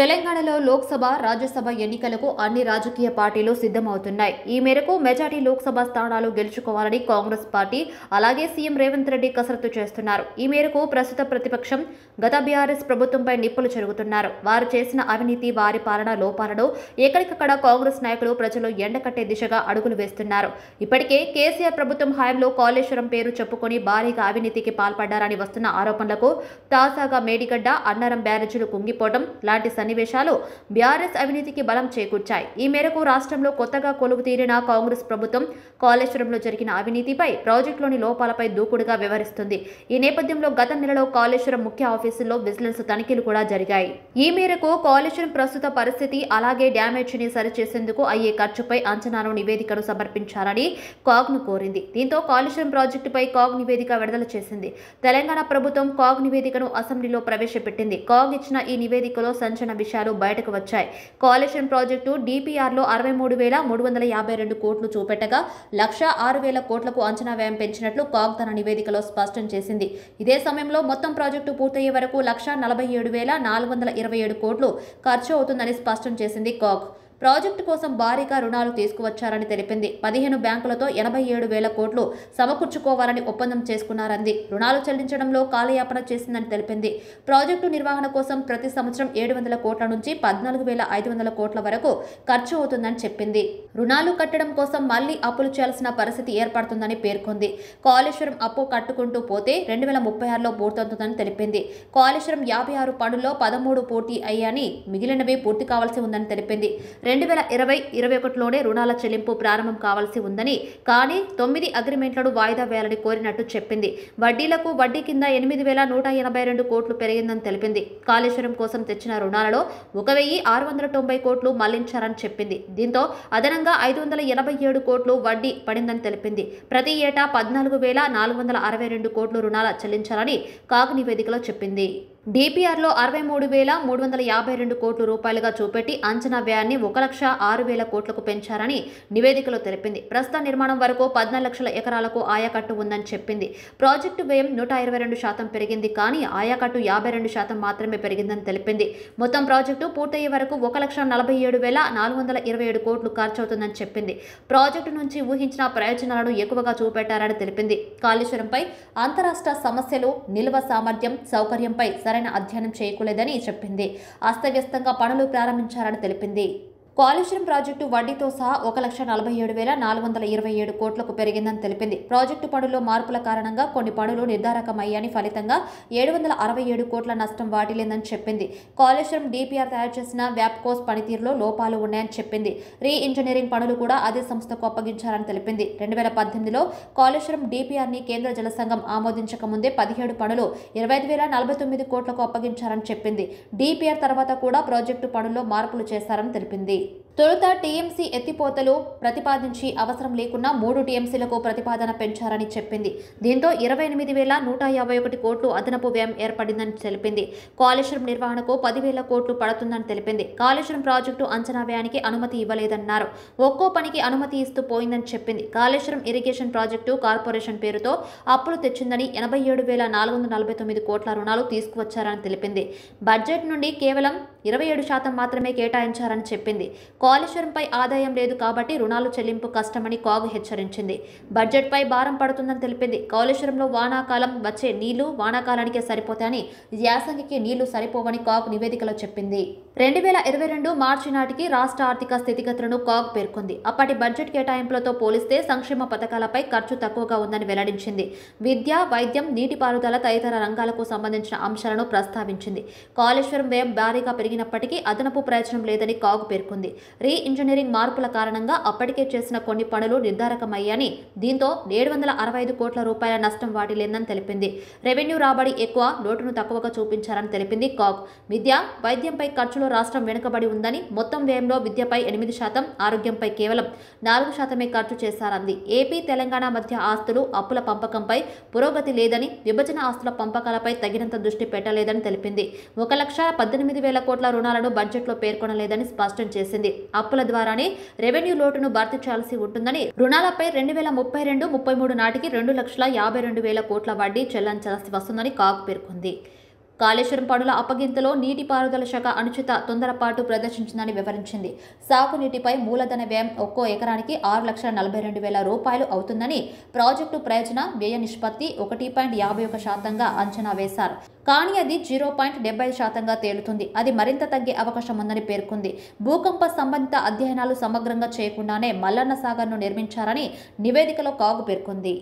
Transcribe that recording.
తెలంగాణలో లోక్సభ, రాజ్యసభ ఎన్నికలకు అన్ని రాజకీయ పార్టీలు సిద్ధమవుతున్నాయి. ఈ మేరకు మెజార్టీ లోక్సభ స్థానాలు గెలుచుకోవాలని కాంగ్రెస్ పార్టీ, అలాగే సీఎం రేవంత్ రెడ్డి కసరత్తు చేస్తున్నారు. ఈ మేరకు ప్రస్తుత ప్రతిపక్షం గత బీఆర్ఎస్ ప్రభుత్వంపై నిప్పులు చెరుగుతున్నారు. వారు చేసిన అవినీతి, వారి పాలన లోపాలను ఎక్కడికక్కడ కాంగ్రెస్ నాయకులు ప్రజలు ఎండకట్టే దిశగా అడుగులు వేస్తున్నారు. ఇప్పటికే కేసీఆర్ ప్రభుత్వం హయాంలో కాళేశ్వరం పేరు చెప్పుకొని భారీగా అవినీతికి పాల్పడ్డారని వస్తున్న ఆరోపణలకు తాజాగా మేడిగడ్డ, అన్నారం బ్యారేజీలు కుంగిపోవడం లాంటి సన్నివేశాలు బీఆర్ఎస్ అవినీతికి బలం చేకూర్చాయి. ఈ మేరకు రాష్ట్రంలో కొత్తగా కొలువు తీరిన కాంగ్రెస్ ప్రభుత్వం కాళేశ్వరంలో జరిగిన అవినీతిపై, ప్రాజెక్టులోని లోపాలపై దూకుడుగా వ్యవహరిస్తుంది. ఈ నేపథ్యంలో గత నెలలో కాళేశ్వరం ముఖ్య ఆఫీసుల్లో విజిలెన్స్ తనిఖీలు కూడా జరిగాయి. ఈ మేరకు కాళేశ్వరం ప్రస్తుత పరిస్థితి, అలాగే డ్యామేజీని సరిచేసేందుకు అయ్యే ఖర్చుపై అంచనాను నివేదికను సమర్పించాలని కాగ్ను కోరింది. దీంతో కాళేశ్వరం ప్రాజెక్టుపై కాగ్ నివేదిక విడుదల చేసింది. తెలంగాణ ప్రభుత్వం కాగ్ నివేదికను అసెంబ్లీలో ప్రవేశపెట్టింది. కాగ్ ఇచ్చిన ఈ నివేదికలో సంచలన విషయాలు బయటకు వచ్చాయి. కాళేశ్వరం ప్రాజెక్టు డిపిఆర్లో 63,352 కోట్లు చూపెట్టగా 1,06,000 కోట్లకు అంచనా వ్యయం పెంచినట్లు కాగ్ తన నివేదికలో స్పష్టం చేసింది. ఇదే సమయంలో మొత్తం ప్రాజెక్టు పూర్తయ్యే వరకు 1,47,427 కోట్లు ఖర్చు అవుతుందని స్పష్టం చేసింది కాగ్. ప్రాజెక్టు కోసం భారీగా రుణాలు తీసుకువచ్చారని తెలిపింది. 15 బ్యాంకులతో 87,000 కోట్లు సమకూర్చుకోవాలని ఒప్పందం చేసుకున్నారంది. రుణాలు చెల్లించడంలో కాలయాపన చేసిందని తెలిపింది. ప్రాజెక్టు నిర్వహణ కోసం ప్రతి సంవత్సరం 700 కోట్ల నుంచి 14,500 కోట్ల వరకు ఖర్చు అవుతుందని చెప్పింది. రుణాలు కట్టడం కోసం మళ్లీ అప్పులు చేయాల్సిన పరిస్థితి ఏర్పడుతుందని పేర్కొంది. కాళేశ్వరం అప్పు కట్టుకుంటూ పోతే 2036లో పూర్తవుతుందని తెలిపింది. కాళేశ్వరం 56 పనుల్లో 13 పూర్తి అయ్యాయని, మిగిలినవి పూర్తి కావాల్సి ఉందని తెలిపింది. 2020-21లోనే రుణాల చెల్లింపు ప్రారంభం కావాల్సి ఉందని, కానీ 9 అగ్రిమెంట్లను వాయిదా వేయాలని కోరినట్టు చెప్పింది. వడ్డీలకు వడ్డీ కింద 8,182 కోట్లు పెరిగిందని తెలిపింది. కాళేశ్వరం కోసం తెచ్చిన రుణాలలో 1,690 కోట్లు మళ్లించారని చెప్పింది. దీంతో అదనంగా 587 కోట్లు వడ్డీ పడిందని తెలిపింది. ప్రతి ఏటా 14,462 కోట్లు రుణాల చెల్లించాలని కాగ్ నివేదికలో చెప్పింది. డిపిఆర్లో 63,352 కోట్ల రూపాయలుగా చూపెట్టి అంచనా వ్యయాన్ని 1,06,000 కోట్లకు పెంచారని నివేదికలో తెలిపింది. ప్రస్తుత నిర్మాణం వరకు 14 లక్షల ఎకరాలకు ఆయకట్టు ఉందని చెప్పింది. ప్రాజెక్టు వ్యయం 122% పెరిగింది, కానీ ఆయకట్టు 52% మాత్రమే పెరిగిందని తెలిపింది. మొత్తం ప్రాజెక్టు పూర్తయ్యే వరకు 1,47,427 కోట్లు ఖర్చవుతుందని చెప్పింది. ప్రాజెక్టు నుంచి ఊహించిన ప్రయోజనాలను ఎక్కువగా చూపెట్టారని తెలిపింది. కాళేశ్వరంపై అంతరాష్ట్ర సమస్యలు, నిల్వ సామర్థ్యం, సౌకర్యంపై సరైన అధ్యయనం చేయకూడదని చెప్పింది. అస్తవ్యస్తంగా పనులు ప్రారంభించారని తెలిపింది. కాళేశ్వరం ప్రాజెక్టు వడ్డీతో సహా 1,47,427 కోట్లకు పెరిగిందని తెలిపింది. ప్రాజెక్టు పనుల్లో మార్పుల కారణంగా కొన్ని పనులు నిర్ధారకమయ్యాయని, ఫలితంగా 767 కోట్ల నష్టం వాటిల్లిందని చెప్పింది. కాళేశ్వరం డిపిఆర్ తయారు చేసిన వ్యాప్కోస్ పనితీరులో లోపాలు ఉన్నాయని చెప్పింది. రీ ఇంజనీరింగ్ పనులు కూడా అదే సంస్థకు అప్పగించారని తెలిపింది. 2018లో కాళేశ్వరం డిపిఆర్ని కేంద్ర జల సంఘం ఆమోదించక ముందే 17 పనులు 25,049 కోట్లకు అప్పగించారని చెప్పింది. డిపిఆర్ తర్వాత కూడా ప్రాజెక్టు పనుల్లో మార్పులు చేశారని తెలిపింది. తొలుత టీఎంసీ ఎత్తిపోతలు ప్రతిపాదించి అవసరం లేకున్నా 3 టీఎంసీలకు ప్రతిపాదన పెంచారని చెప్పింది. దీంతో 28,151 కోట్లు అదనపు వ్యయం ఏర్పడిందని తెలిపింది. కాళేశ్వరం నిర్వహణకు 10,000 కోట్లు పడుతుందని తెలిపింది. కాళేశ్వరం ప్రాజెక్టు అంచనా వ్యయానికి అనుమతి ఇవ్వలేదన్నారు. ఒక్కో పనికి అనుమతి ఇస్తూ పోయిందని చెప్పింది. కాళేశ్వరం ఇరిగేషన్ ప్రాజెక్టు కార్పొరేషన్ పేరుతో అప్పులు తెచ్చిందని, 87,449 కోట్ల రుణాలు తీసుకువచ్చారని తెలిపింది. బడ్జెట్ నుండి కేవలం 27% మాత్రమే కేటాయించారని చెప్పింది. కాళేశ్వరంపై ఆదాయం లేదు కాబట్టి రుణాలు చెల్లింపు కష్టమని కాగ్ హెచ్చరించింది. బడ్జెట్పై భారం పడుతుందని తెలిపింది. కాళేశ్వరంలో వానాకాలం వచ్చే నీళ్లు వానాకాలానికే సరిపోతాయని, యాసంగికి నీళ్లు సరిపోవని కాగ్ నివేదికలో చెప్పింది. 2022 మార్చి నాటికి రాష్ట్ర ఆర్థిక స్థితిగతులను కాగ్ పేర్కొంది. అప్పటి బడ్జెట్ కేటాయింపులతో పోలిస్తే సంక్షేమ పథకాలపై ఖర్చు తక్కువగా ఉందని వెల్లడించింది. విద్య, వైద్యం, నీటిపారుదల తదితర రంగాలకు సంబంధించిన అంశాలను ప్రస్తావించింది. కాళేశ్వరం వ్యయం భారీగా పెరిగినప్పటికీ అదనపు ప్రయోజనం లేదని కాగ్ పేర్కొంది. రీ ఇంజనీరింగ్ మార్పుల కారణంగా అప్పటికే చేసిన కొన్ని పనులు నిర్ధారకమయ్యాయని, దీంతో 765 కోట్ల రూపాయల నష్టం వాటిల్లిందని తెలిపింది. రెవెన్యూ రాబడి ఎక్కువ, లోటును తక్కువగా చూపించారని తెలిపింది కాగ్. విద్య, వైద్యంపై ఖర్చులో రాష్ట్రం వెనుకబడి ఉందని, మొత్తం వ్యయంలో విద్యపై 8%, ఆరోగ్యంపై కేవలం 4%మే ఖర్చు చేశారంది. ఏపీ, తెలంగాణ మధ్య ఆస్తులు, అప్పుల పంపకంపై పురోగతి లేదని, విభజన ఆస్తుల పంపకాలపై తగినంత దృష్టి పెట్టలేదని తెలిపింది. 1,18,000 కోట్ల రుణాలను బడ్జెట్లో పేర్కొనలేదని స్పష్టం చేసింది. అప్పుల ద్వారానే రెవెన్యూ లోటును భర్తీ చేయాల్సి ఉంటుందని, రుణాలపై 2032-33 నాటికి 2,52,000 కోట్ల వడ్డీ చెల్లించాల్సి వస్తుందని కాగ్ పేర్కొంది. కాళేశ్వరం పనుల అప్పగింతలో నీటిపారుదల శాఖ అనుచిత తొందరపాటు ప్రదర్శించిందని వివరించింది. సాగునీటిపై మూలధన వ్యయం ఒక్కో ఎకరానికి 6,42,000 రూపాయలు అవుతుందని, ప్రాజెక్టు ప్రయోజన వ్యయ నిష్పత్తి 1.51% అంచనా వేశారు. కానీ అది 0.75% తేలుతుంది. అది మరింత తగ్గే అవకాశం ఉందని పేర్కొంది. భూకంప సంబంధిత అధ్యయనాలు సమగ్రంగా చేయకుండానే మల్లన్న సాగర్ను నిర్మించారని నివేదికలో కాగు పేర్కొంది.